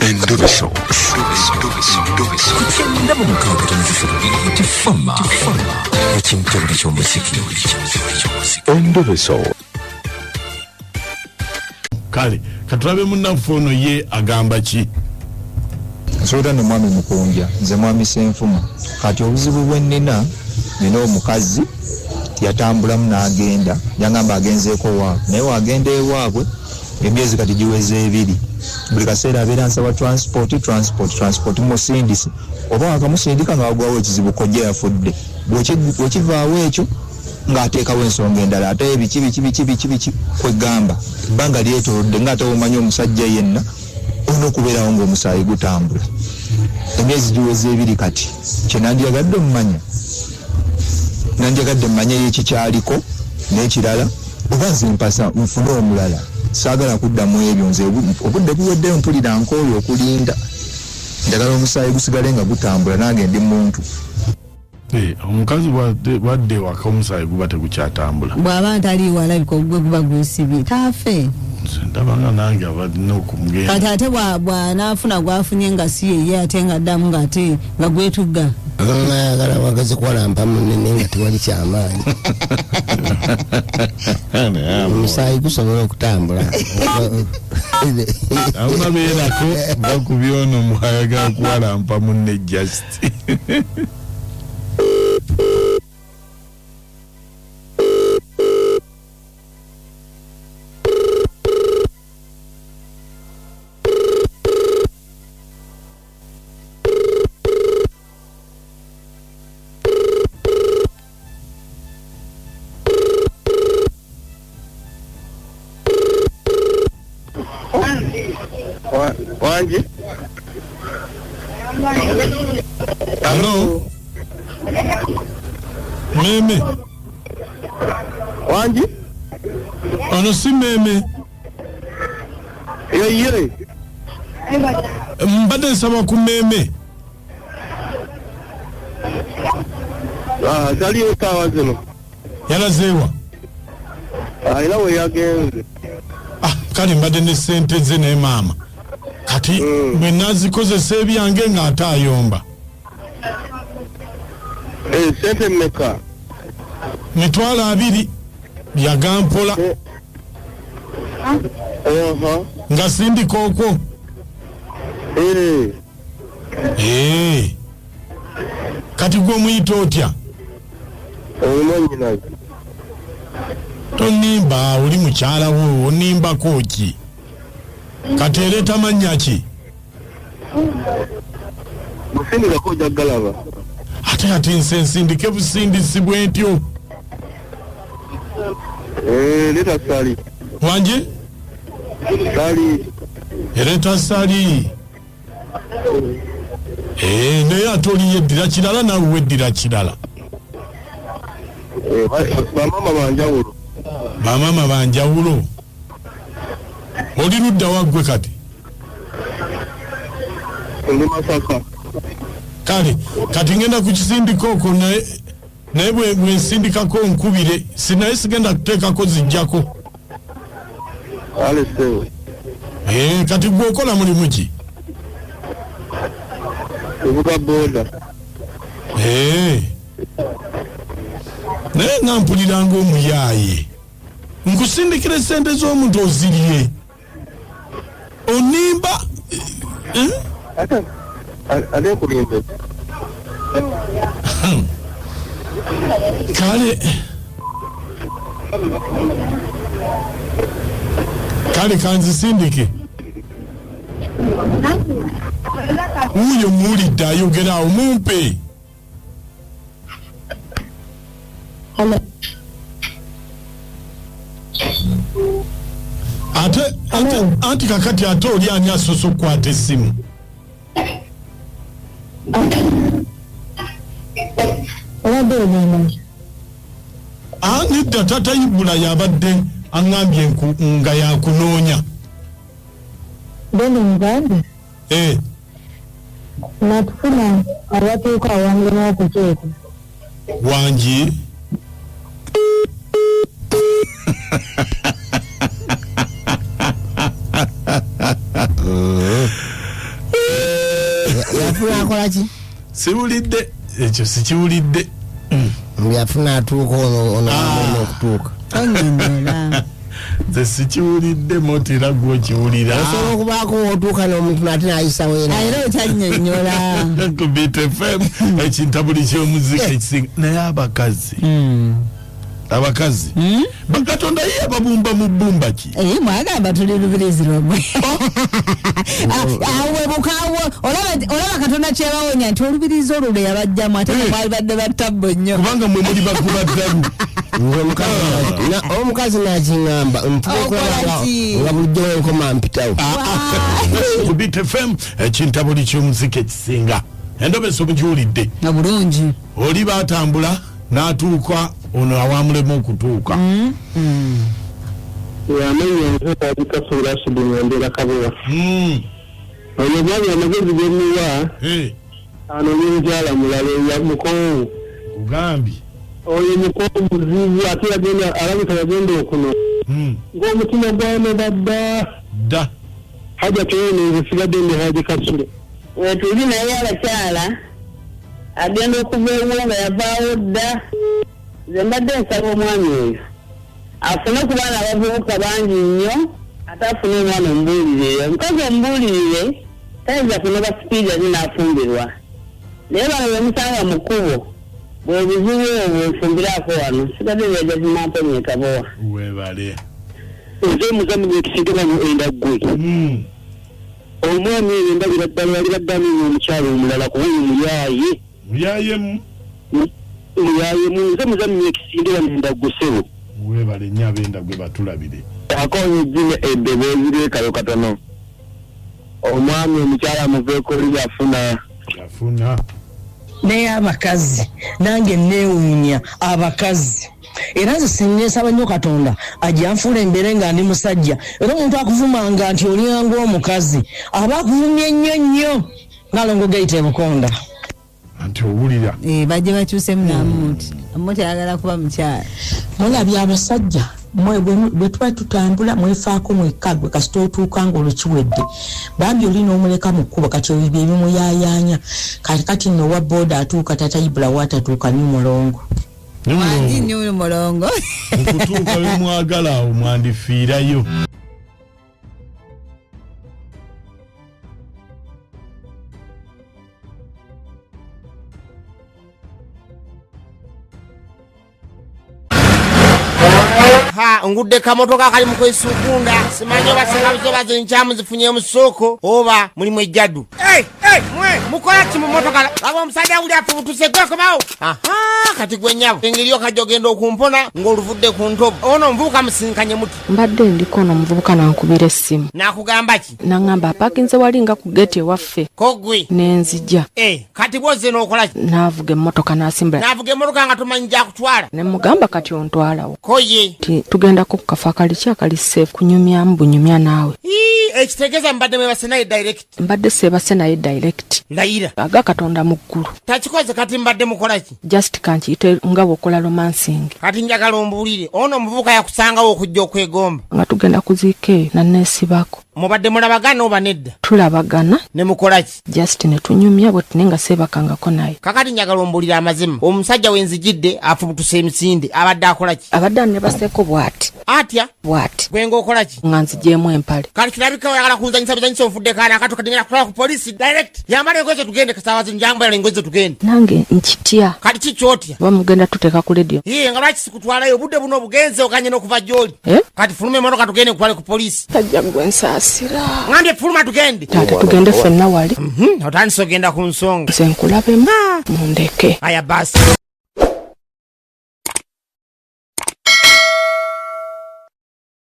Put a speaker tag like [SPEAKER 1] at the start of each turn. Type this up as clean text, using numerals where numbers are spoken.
[SPEAKER 1] Endoveso. Kugenda mu mukaabutanizizo tifama ekintu buli ky'omuziki. Endoveso.
[SPEAKER 2] Kale katulabe munnafuno ye agamba ki?
[SPEAKER 3] Soda no mwami mukunja nze mwami Senfuma kati obuzibu bwennina nina omukazi yatambulamu n'agenda yangamba agenzeeko waabwe naye wagenda ewaabwe emyezi kati giweze 2 buli kaseera abeera nsaba transport musindisi oba wakamusindika nga wagwawo ekizibu kojja yafudde bwekivaawo ekyo ng'ateekawo ensonga endala ate biki kwegamba ebbanga lyetoolodde ng'ate omanyi omusajja yenna olina okubeerawo ng'omusaayi gutambula emyezi giweze 2 kati kye nandyagadde mmanye y'ekikyaliko n'ekirala oba nze mpasa nfune omulala saagala kuddamu ebyo nze obudde buweddeyo mpulira nkooyo okulinda njagala omusaayi gusigale nga gutambula nange ndi muntu.
[SPEAKER 2] Omukazi wadde waka omusaayi guba tegukyatambula
[SPEAKER 4] bw'aba ntaliiwo alabika ogwe guba gwesibye taafe
[SPEAKER 2] ndabanga nange abadina okumugenda
[SPEAKER 4] kati ate bw'anaafuna gwafunye nga si ye ate nga addamu ng'ate nga gwetugga
[SPEAKER 5] ayagala wagaze kuwalampa munene nga tewali kyamaanyi omusaayi gusobola okutambula
[SPEAKER 2] awuna beerako bakubyono mwayagala kuwalampa munne just
[SPEAKER 6] Wanji?
[SPEAKER 2] Hello? Meme?
[SPEAKER 6] Wanji?
[SPEAKER 2] Ono si meme?
[SPEAKER 6] Ye.
[SPEAKER 2] Mbadde nsaba ku meme.
[SPEAKER 6] Taliyo kaawa zino.
[SPEAKER 2] Yalazeewa?
[SPEAKER 6] Era we yagenze.
[SPEAKER 2] Kale mbadde ne ssente ze ne maama. Kati bwe nazikozesa ebyange ng'ate ayomba.
[SPEAKER 6] Sente mmeka?
[SPEAKER 2] Mitwalo 2 byagampola. Nga sindika okwo. Kati gwe omuyita otya?
[SPEAKER 6] Omumanyi
[SPEAKER 2] tonimba oli mukyala wo onimbako ki? Kati ereeta mannya ki?
[SPEAKER 6] Musindikako ojja galaba.
[SPEAKER 2] Ate nse nsindike busindisi bwentyo.
[SPEAKER 6] Leeta sali.
[SPEAKER 2] Wanje?
[SPEAKER 6] Sali.
[SPEAKER 2] Ereeta sali. Naye ate oli yeddira kirala nawe weddira kirala. Bamama banjawulo. Oli ludda waggwe kati?
[SPEAKER 6] Ndi Masaka.
[SPEAKER 2] Kale kati ngenda ku kisindiko okwo naye bwe nsindikako nkubire sinaye sigenda kuteekako zijjako. Kati gwe okola mulimu ki?
[SPEAKER 6] Evuga boda.
[SPEAKER 2] Naye nga mpuliranga omuyaaye nkusindikira sente z'omuntu ozirye onimba
[SPEAKER 6] ate kulimbe
[SPEAKER 2] kale kanzisindike wuyo muwulidde ayogera awo mumpe. Ate kakati ate oli ani asoose okukwata essimu? Nedda tata Ibula yabadde aŋŋambye nga yakunoonya.
[SPEAKER 4] natufuna abatuuka awange n'okuteeka
[SPEAKER 2] wangi
[SPEAKER 5] lwaki
[SPEAKER 2] siwulidde ekyo sikiwulidde
[SPEAKER 5] yafuna atuuka ono okutuuka
[SPEAKER 4] onyonyola
[SPEAKER 2] nze sikiwulidde motera gwe okiwulira
[SPEAKER 5] osobola okubaako otuuka n'omuntu nate nayisawo era
[SPEAKER 4] okyanyonyola
[SPEAKER 2] ku Beat FM ekintabuli ky'omuzika ekisinga naye abakazi bakatonda ye ababumba mu bbumba ki
[SPEAKER 4] mwagamba tuli lubirizi lwomwe awe bukawo olaba katonda kyebawonya nti olubirizi olwo lwe yabajjamu ate mwali badde battabbo nnyo
[SPEAKER 2] kubanga mwe muli bakuba ddalu
[SPEAKER 5] omukazi nakiŋŋamba nga bulijjo wenkoma mpitawo
[SPEAKER 2] ku Beat FM ekintabuli ky'omuzika ekisinga endobesa omugiwulidde
[SPEAKER 4] nga bulungi
[SPEAKER 2] oli batambula n'atuuka ono awamulemu okutuuka
[SPEAKER 6] yamenya nzekati Kasula Rashid Nyandera Kabuwa oyo bwali amagezi gemuwa ano n'omukyala mulala ya mukongo
[SPEAKER 2] ugambi
[SPEAKER 6] oyo mukongo muzibu ate yagenda alabika yagenda okuno ng'omutima gwame badda haja tuyene sigadde ne Haji Kasule
[SPEAKER 7] wetuli naye abakyala agenda okuva ewo nga yavaawo dda nze mbadde nsaba omwami oyo afune ku baana abavubuka bangi nnyo ate afune omwana omubuulirire omukazi omubuulirire tayinza kunoba sipiidi ati n'afumbirwa naye bano bemusanga mu kkubo bwe buzibu obwo nfumbiraako wano sigadde byajazimamponye Kabowa
[SPEAKER 2] webale
[SPEAKER 6] nze muzamu gwekisigabano endaggwe omwami eyo ndabira ddala yali baddaminya omukyalo omulala kubanga
[SPEAKER 2] muyayemu
[SPEAKER 6] nze muzamenya ekisindira nendaggusebo
[SPEAKER 2] webale nnyo ab'endagwe batulabire
[SPEAKER 6] akonya ejjina eddebo ezirekayo katono omwami omukyala amuveeko oli
[SPEAKER 2] yafuna
[SPEAKER 8] naye abakazi nange neewuunya abakazi era nze sinneesaba nnyo Katonda ajanfuula embeere nga ndi musajja era omuntu akuvumanga nti olyangu omukazi aba akuvumye nnyo ng'alongo gayita ebukonda
[SPEAKER 2] anti owulira
[SPEAKER 4] bajje bakyusemu namuti amuti ayagala kuba mukyala
[SPEAKER 8] mulabye abasajja mwe bwe tuba tutambula mwefaako mwekagwe kasita otuuka ng'olukiwedde bambi oli n'omuleka mu kkubo kati ebyo ebimuyaayaanya kati nno wa booda atuuka tatayibula watatuuka ni mulongo
[SPEAKER 4] wangi nnyo mulongo
[SPEAKER 2] okutuuka bemwagala awo mwandifiirayo
[SPEAKER 5] ngudde kamotoka kali mu kwesukunda simanyi oba singa zinkyamu zifunye mu ssooko oba mulimu ejjaddu mukola ki mu motoka aba omusajja uli afubutuse gwekomawo kati gwe nnyabo engeri okajja ogenda okumpona ng'oluvudde ku ntobo ono omuvubuka musinkanye muti
[SPEAKER 9] mbadde ndiko ono omuvubuka nankubira essimu
[SPEAKER 5] n'akugamba ki
[SPEAKER 9] naŋŋamba apakinze wali nga ku geti ewaffe
[SPEAKER 5] kogwe
[SPEAKER 9] n'enzija
[SPEAKER 5] kati bwozze n'okola ki
[SPEAKER 9] naavuga emmotoka n'asimbula
[SPEAKER 5] naavuga emmotoka nga tomanyi gyakutwala
[SPEAKER 9] ne mugamba kati ontwalawo
[SPEAKER 5] koye
[SPEAKER 9] tugendako ku kafo akali akali safe kunyumyamu bunyumya naawe
[SPEAKER 5] ekitegeeza mbadde mwebase naye direct
[SPEAKER 9] mbadde seebase naye direct
[SPEAKER 5] ndayira
[SPEAKER 9] aga Katonda mu ggulu
[SPEAKER 5] takikoze kati mbadde mukola ki
[SPEAKER 9] just kankiyite nga bw'okola romancing
[SPEAKER 5] kati njagala ombuulire ono omuvubuka yakusangawo okujja okwegomba
[SPEAKER 9] nga tugenda kuziika eyo nanneesibako
[SPEAKER 5] mubadde mulabagana oba nedda
[SPEAKER 9] tulabagana
[SPEAKER 5] ne mukola ki
[SPEAKER 9] just ne tunyumya bwe tune nga seebakangako naye
[SPEAKER 5] kakati njagala ombuulire amazima omusajja wenzijidde afubutuse emisinde abadde akola ki
[SPEAKER 9] abadde annebaseeko bw'ati
[SPEAKER 5] atya
[SPEAKER 9] bw'ati
[SPEAKER 5] gwe ng'okola ki
[SPEAKER 9] nga nzigyemu empale
[SPEAKER 5] kati kirabika oyagala kunzanyisa bizanyisa onfudde kaana akato kadingera kutwala ku polisi direct yambala engoye ze tugende kasaawa zino njambala engoye ze tugende
[SPEAKER 9] nange nkitya
[SPEAKER 5] kati kikyotya
[SPEAKER 9] oba mugenda tuteeka ku ledio
[SPEAKER 5] nga lwaki sikutwalayo obudde buno obugenze okanye n'okuva gy'oli kati fuluma emotoka tugende kutwale ku polisi
[SPEAKER 9] tajja gwe nsaasira
[SPEAKER 5] ngambye fuluma tugende
[SPEAKER 9] taate tugende ffenna wali
[SPEAKER 5] otandise ogenda ku nsonga
[SPEAKER 9] nze nkulabemu mundeke
[SPEAKER 5] aya basi